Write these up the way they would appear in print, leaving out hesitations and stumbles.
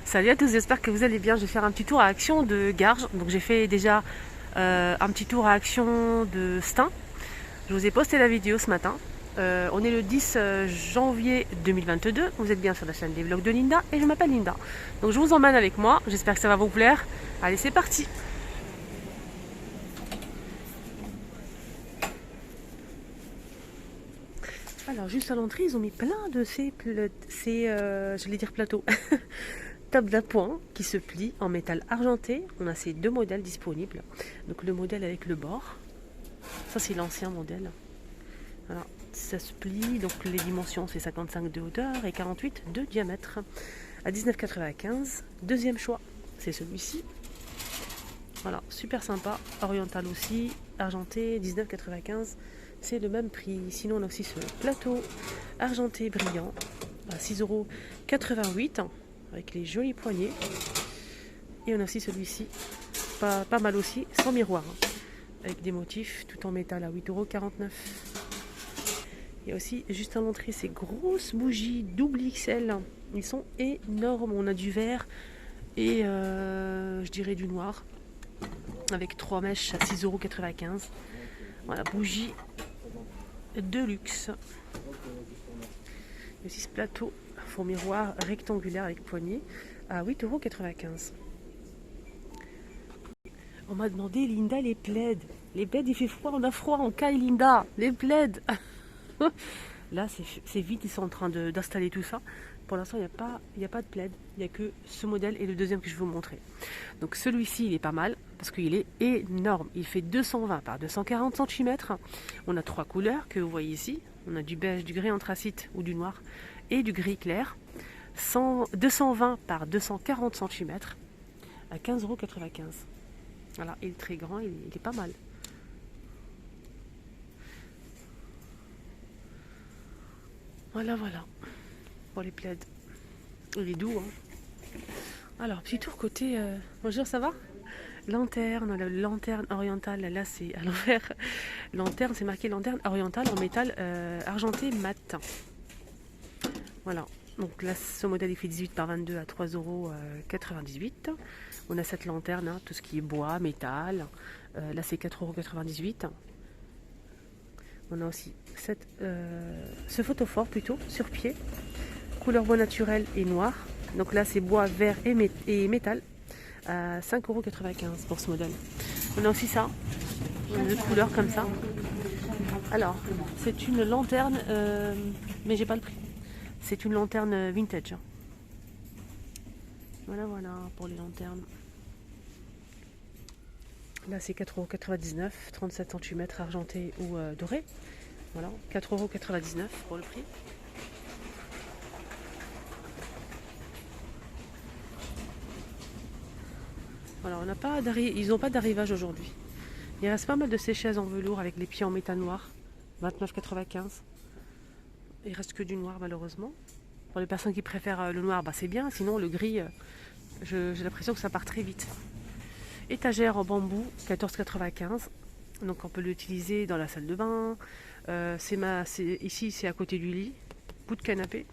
Salut à tous, j'espère que vous allez bien. Je vais faire un petit tour à Action de Garges. Donc j'ai fait déjà un petit tour à Action de Stein. Je vous ai posté la vidéo ce matin. On est le 10 janvier 2022. Vous êtes bien sur la chaîne des vlogs de Linda et je m'appelle Linda. Donc je vous emmène avec moi. J'espère que ça va vous plaire. Allez, c'est parti. Alors juste à l'entrée, ils ont mis plein de je vais dire plateaux. Table d'appoint qui se plie en métal argenté. On a ces deux modèles disponibles. Donc le modèle avec le bord. Ça c'est l'ancien modèle. Alors ça se plie. Donc les dimensions c'est 55 de hauteur et 48 de diamètre. À 19,95. Deuxième choix, c'est celui-ci. Voilà, super sympa. Oriental aussi. Argenté, 19,95. C'est le même prix. Sinon on a aussi ce plateau argenté brillant à 6,88 € avec les jolis poignées. Et on a aussi celui-ci, pas mal aussi, sans miroir, avec des motifs tout en métal à 8,49 €. Il y a aussi juste à l'entrée ces grosses bougies double XL. Ils sont énormes. On a du vert et je dirais du noir avec 3 mèches à 6,95 €. Voilà, bougie de luxe. Il y a aussi ce plateau fond miroir rectangulaire avec poignée à 8,95 €. On m'a demandé, Linda, les plaids. Les plaids, il fait froid, on a froid en caille, Linda. Les plaids. Là, c'est vite, ils sont en train d'installer tout ça. Pour l'instant, il n'y a pas de plaid. Il n'y a que ce modèle et le deuxième que je vais vous montrer. Donc celui-ci, il est pas mal parce qu'il est énorme. Il fait 220 par 240 cm. On a 3 couleurs que vous voyez ici. On a du beige, du gris anthracite ou du noir et du gris clair. 220 par 240 cm à 15,95 €. Voilà, il est très grand, il est pas mal. Voilà, pour les plaids. Il est doux, hein. Alors, petit tour côté... Bonjour, ça va? Lanterne, la lanterne orientale, là c'est à l'envers. Lanterne, c'est marqué lanterne orientale en métal argenté mat. Voilà, donc là ce modèle il fait 18 par 22 à 3,98 €. On a cette lanterne, hein, tout ce qui est bois, métal. Là c'est 4,98 €. On a aussi ce photophore plutôt, sur pied, couleur bois naturel et noir. Donc là c'est bois, vert et métal, à 5,95 € pour ce modèle. On a aussi ça, de couleurs comme ça. Alors, c'est une lanterne, mais j'ai pas le prix. C'est une lanterne vintage. Voilà, pour les lanternes. Là c'est 4,99 €, 37 cm argenté ou doré. Voilà, 4,99 € pour le prix. Voilà, ils n'ont pas d'arrivage aujourd'hui. Il reste pas mal de ces chaises en velours avec les pieds en métal noir, 29,95 €. Il reste que du noir malheureusement. Pour les personnes qui préfèrent le noir, bah c'est bien. Sinon le gris, j'ai l'impression que ça part très vite. Étagère en bambou, 14,95 €. Donc on peut l'utiliser dans la salle de bain. Ici c'est à côté du lit. Bout de canapé.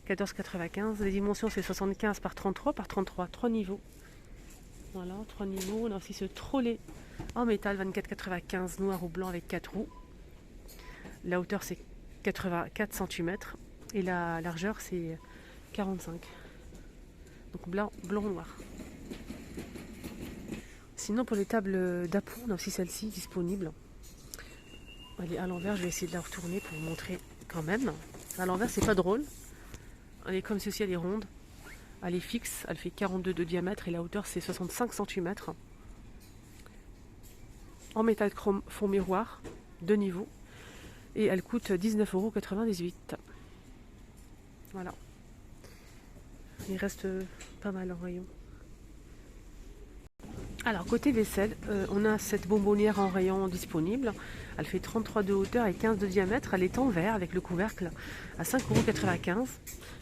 14,95 €. Les dimensions c'est 75 par 33 par 33. 3 niveaux. Voilà, 3 niveaux. On a aussi ce trolley en métal, 24,95 € noir ou blanc avec 4 roues. La hauteur c'est 84 cm et la largeur c'est 45. Donc blanc, noir. Sinon pour les tables d'appoint, on a aussi celle-ci disponible. Elle est à l'envers, je vais essayer de la retourner pour vous montrer quand même. À l'envers c'est pas drôle. Elle est comme ceci, elle est ronde. Elle est fixe, elle fait 42 de diamètre et la hauteur c'est 65 cm. En métal chrome fond miroir, 2 niveaux. Et elle coûte 19,98 €. Voilà. Il reste pas mal en rayon. Alors côté vaisselle, on a cette bonbonnière en rayon disponible. Elle fait 33 de hauteur et 15 de diamètre. Elle est en verre avec le couvercle à 5,95 €.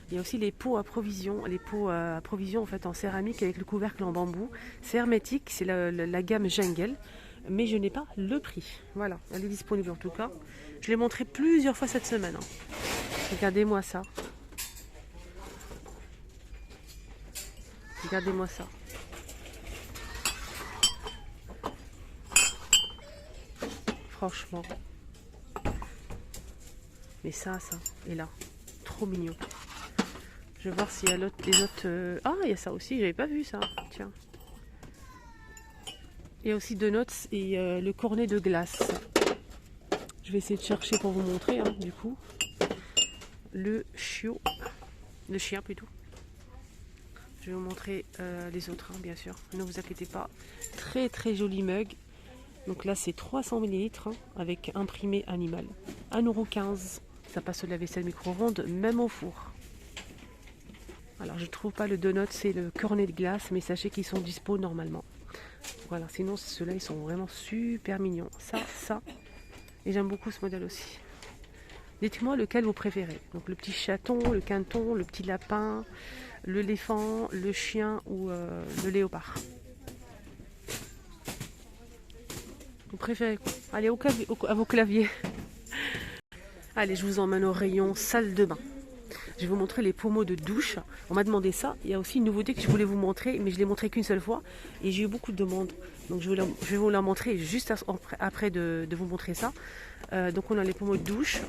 Il y a aussi les pots à provision. Les pots à provision en fait en céramique avec le couvercle en bambou. C'est hermétique, c'est la gamme Jungle. Mais je n'ai pas le prix. Voilà, elle est disponible en tout cas. Je l'ai montré plusieurs fois cette semaine. Regardez-moi ça. Regardez-moi ça. Franchement. Mais ça. Et là. Trop mignon. Je vais voir s'il y a les autres... Ah, il y a ça aussi, j'avais pas vu ça. Tiens. Il y a aussi Donuts et le cornet de glace. Je vais essayer de chercher pour vous montrer, hein, du coup. Le chien plutôt. Je vais vous montrer les autres, hein, bien sûr. Ne vous inquiétez pas. Très très joli mug. Donc là, c'est 300 ml hein, avec imprimé animal. 1,15 €. Ça passe au lave-vaisselle micro-ondes, même au four. Alors, je ne trouve pas le donut, c'est le cornet de glace, mais sachez qu'ils sont dispo normalement. Voilà, sinon, ceux-là, ils sont vraiment super mignons. Ça. Et j'aime beaucoup ce modèle aussi. Dites-moi lequel vous préférez. Donc, le petit chaton, le quinton, le petit lapin, l'éléphant, le chien ou le léopard. Vous préférez quoi? Allez, à vos claviers. Allez, je vous emmène au rayon salle de bain. Je vais vous montrer les pommeaux de douche. On m'a demandé ça. Il y a aussi une nouveauté que je voulais vous montrer, mais je l'ai montré qu'une seule fois. Et j'ai eu beaucoup de demandes. Donc je vais vous la montrer juste après de vous montrer ça. Donc on a les pommeaux de douche.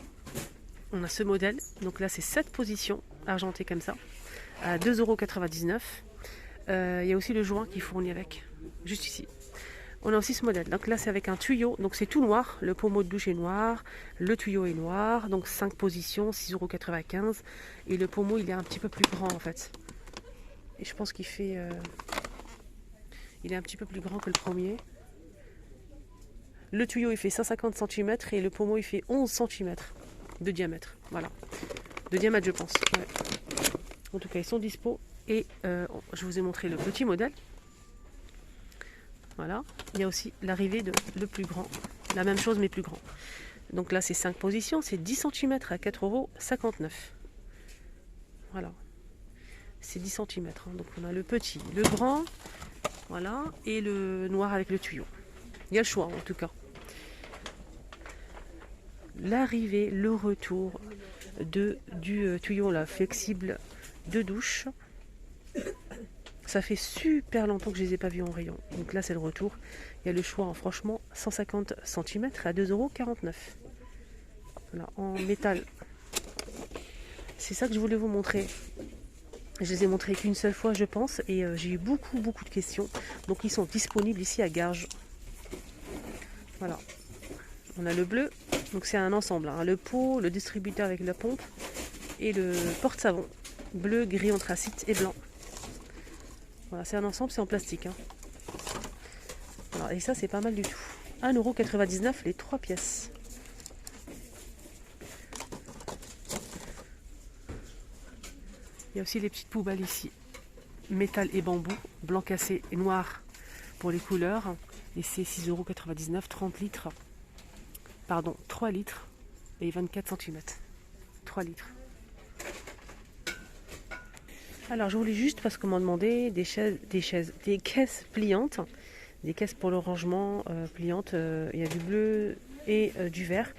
On a ce modèle. Donc là, c'est 7 positions argentées comme ça. À 2,99 €. Il y a aussi le joint qui fournit avec. Juste ici. On a aussi ce modèle. Donc là, c'est avec un tuyau. Donc c'est tout noir. Le pommeau de douche est noir. Le tuyau est noir. Donc 5 positions, 6,95 €. Et le pommeau, il est un petit peu plus grand en fait. Et je pense qu'il fait... il est un petit peu plus grand que le premier. Le tuyau, il fait 150 cm. Et le pommeau, il fait 11 cm de diamètre. Voilà. De diamètre, je pense. Ouais. En tout cas, ils sont dispo. Et je vous ai montré le petit modèle. Voilà, il y a aussi l'arrivée de le plus grand, la même chose mais plus grand. Donc là c'est 5 positions, c'est 10 cm à 4,59 €. Voilà, c'est 10 cm. Hein. Donc on a le petit, le grand, voilà, et le noir avec le tuyau. Il y a le choix en tout cas. L'arrivée, le retour du tuyau là, flexible de douche. Ça fait super longtemps que je ne les ai pas vus en rayon. Donc là, c'est le retour. Il y a le choix, franchement, 150 cm à 2,49 €. Voilà, en métal. C'est ça que je voulais vous montrer. Je les ai montrés qu'une seule fois, je pense. Et j'ai eu beaucoup de questions. Donc, ils sont disponibles ici à Garges. Voilà. On a le bleu. Donc, c'est un ensemble. Hein. Le pot, le distributeur avec la pompe et le porte-savon. Bleu, gris anthracite et blanc. Voilà, c'est un ensemble, c'est en plastique. Hein. Alors, et ça, c'est pas mal du tout. 1,99 € les 3 pièces. Il y a aussi les petites poubelles ici. Métal et bambou, blanc cassé et noir pour les couleurs. Et c'est 6,99 €, 30 litres. Pardon, 3 litres et 24 cm. 3 litres. Alors je voulais juste, parce qu'on m'a demandé des caisses pliantes, des caisses pour le rangement pliantes. Il y a du bleu et du vert.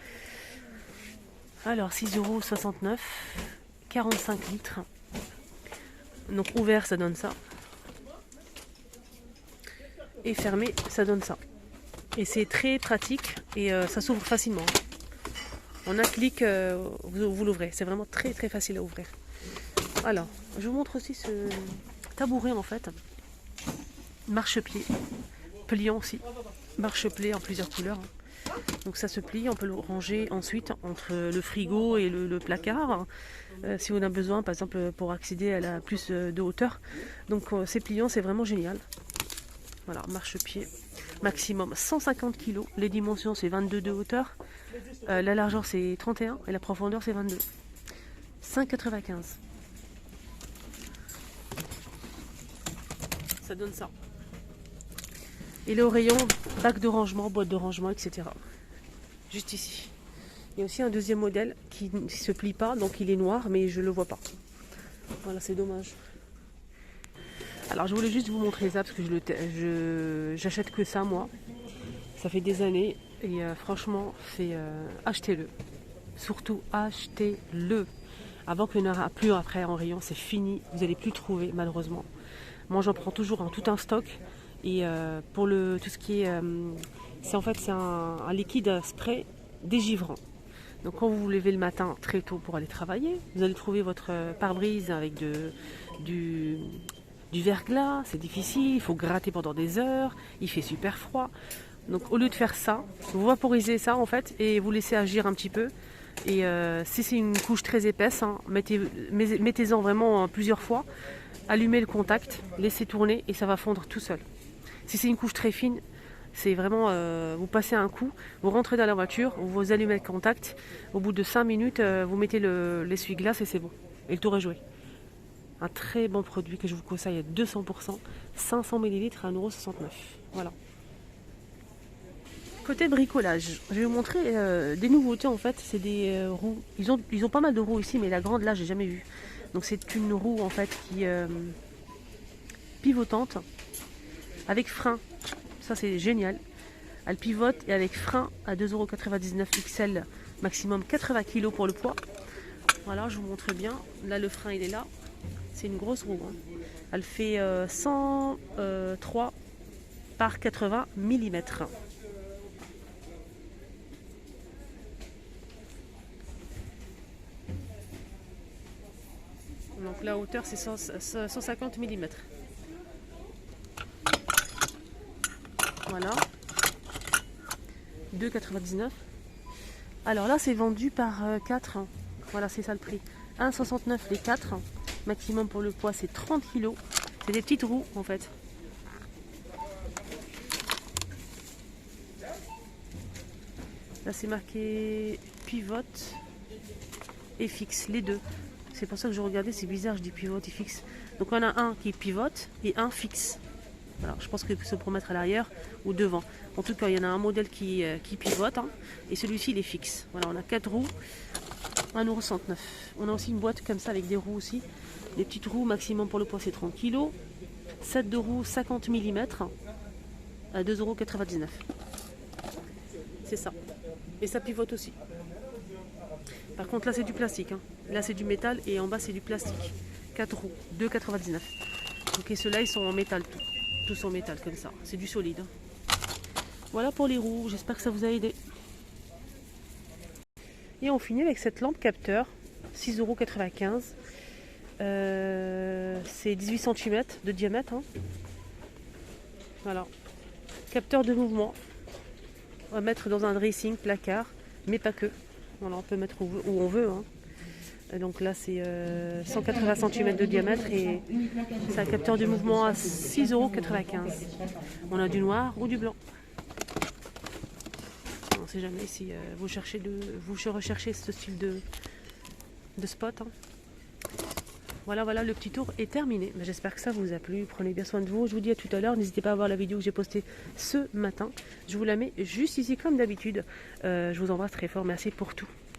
Alors 6,69 €, 45 litres. Donc ouvert ça donne ça. Et fermé ça donne ça. Et c'est très pratique et ça s'ouvre facilement. En un clic, vous l'ouvrez. C'est vraiment très facile à ouvrir. Alors, je vous montre aussi ce tabouret en fait. Marchepied. Pliant aussi. Marchepied en plusieurs couleurs. Donc ça se plie, on peut le ranger ensuite entre le frigo et le placard. Si on a besoin, par exemple, pour accéder à la plus de hauteur. Donc c'est pliant, c'est vraiment génial. Voilà, marchepied. Maximum 150 kg. Les dimensions, c'est 22 de hauteur. La largeur, c'est 31 et la profondeur, c'est 22. 5,95 €. Ça donne ça. Et le rayon, bac de rangement, boîte de rangement, etc. Juste ici. Il y a aussi un deuxième modèle qui ne se plie pas, donc il est noir, mais je ne le vois pas. Voilà, c'est dommage. Alors je voulais juste vous montrer ça, parce que j'achète que ça, moi. Ça fait des années, et franchement, achetez-le. Surtout, achetez-le. Avant qu'il n'y en aura plus après en rayon, c'est fini. Vous n'allez plus trouver, malheureusement. Moi j'en prends toujours tout un stock. Et pour tout ce qui est... c'est un liquide spray dégivrant. Donc quand vous vous levez le matin très tôt pour aller travailler, vous allez trouver votre pare-brise avec du verglas, c'est difficile, il faut gratter pendant des heures, il fait super froid. Donc au lieu de faire ça, vous vaporisez ça en fait et vous laissez agir un petit peu. Et si c'est une couche très épaisse, hein, mettez-en vraiment plusieurs fois, allumez le contact, laissez tourner et ça va fondre tout seul. Si c'est une couche très fine, c'est vraiment, vous passez un coup, vous rentrez dans la voiture, vous allumez le contact, au bout de 5 minutes, vous mettez l'essuie-glace et c'est bon. Et le tour est joué. Un très bon produit que je vous conseille à 200%, 500 ml à 1,69 €. Voilà. Côté bricolage, je vais vous montrer des nouveautés en fait, c'est des roues. Ils ont pas mal de roues ici, mais la grande là, j'ai jamais vu. Donc c'est une roue en fait qui pivotante avec frein. Ça c'est génial. Elle pivote et avec frein à 2,99 € XL, maximum 80 kg pour le poids. Voilà, je vous montre bien. Là le frein il est là. C'est une grosse roue. Hein. Elle fait 103 par 80 mm. Donc la hauteur c'est 150 mm. Voilà. 2,99 €. Alors là c'est vendu par 4. Voilà, c'est ça le prix. 1,69 € les 4. Maximum pour le poids c'est 30 kg. C'est des petites roues en fait. Là c'est marqué pivote et fixe, les deux. C'est pour ça que je regardais, c'est bizarre, je dis pivote et fixe. Donc on a un qui pivote et un fixe. Alors je pense que c'est pour mettre à l'arrière ou devant. En tout cas, il y en a un modèle qui pivote hein, et celui-ci il est fixe. Voilà, on a 4 roues, 1,69 €. On a aussi une boîte comme ça avec des roues aussi. Les petites roues, maximum pour le poids c'est 30 kg. 7 de roues, 50 mm à 2,99 €. C'est ça. Et ça pivote aussi. Par contre là c'est du plastique. Hein. Là c'est du métal et en bas c'est du plastique. 4 roues, 2,99 €. Donc et ceux-là ils sont en métal tout. Tous en métal comme ça. C'est du solide. Hein. Voilà pour les roues. J'espère que ça vous a aidé. Et on finit avec cette lampe capteur. 6,95 €. C'est 18 cm de diamètre. Hein. Voilà. Capteur de mouvement. On va mettre dans un dressing, placard, mais pas que. Voilà, on peut mettre où on veut. Hein. Donc là c'est 180 cm de diamètre et c'est un capteur de mouvement à 6,95 €. On a du noir ou du blanc. On ne sait jamais si vous recherchez ce style de spot. Hein. Voilà, le petit tour est terminé. J'espère que ça vous a plu. Prenez bien soin de vous. Je vous dis à tout à l'heure. N'hésitez pas à voir la vidéo que j'ai postée ce matin. Je vous la mets juste ici comme d'habitude. Je vous embrasse très fort. Merci pour tout.